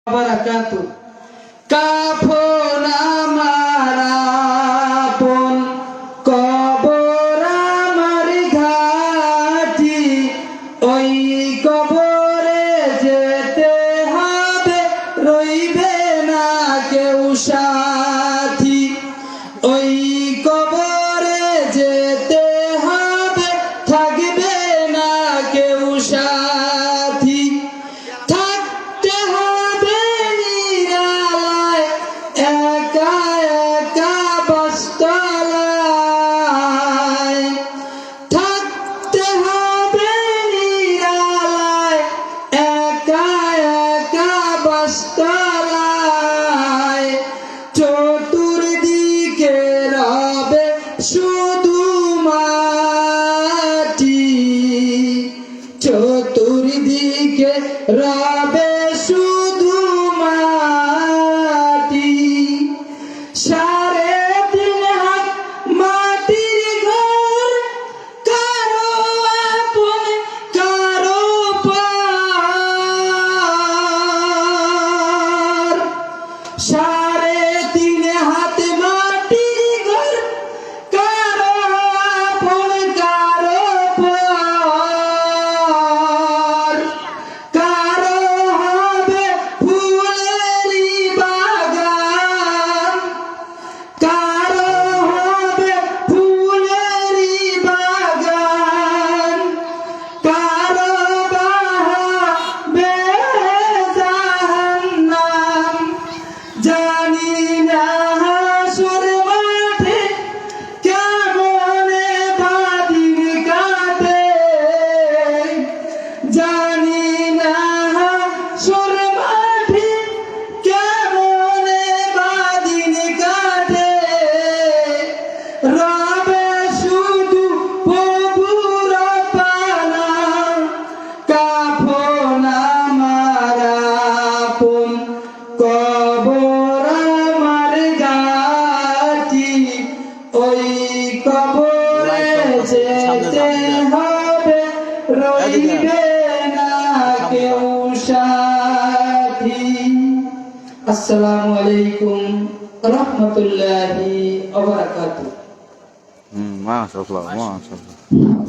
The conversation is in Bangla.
বারাকাতু কাফন আমার আপন কবর আমার ঘাটি ওই কবরে যেতে হবে রইবে না কেউ সাথী ওই কবরে যেতে হবে থাকবে না কেউ সাথী থাকতে হবে নিরালায় একা একা বস্তলায় থাকতে হবে নিরালায় একা একা বস্তলায় চতুর্দিকে রবে শুধু মাটি চতুর্দিকে রবে শুধু মাটি সাড়ে তিন হাত মাটির ঘর কারো আপন কারো পর সাড়ে তিন হাত মাটির ঘর কারো আপন কারো পর কারো হবে ফুলেরই বাগান কারো হবে ফুলেরই বাগান কারো বাহাবে জাহান্নাম জানি না হাসর মাঠে কেমনে বাদিন কাটে জানি না হাসর মাঠে কেমনে বাদিন কাটে রবে শুধু প্রভুর পানা কাফন আমার আপন কবর আমার ঘাটি ওই কবরে যেতে হবে রইবে না কেউ সাথী। আসসালামু আলাইকুম রহমতুল্লাহি ওয়া বারাকাতুহু। মাশাআল্লাহ মাশাআল্লাহ।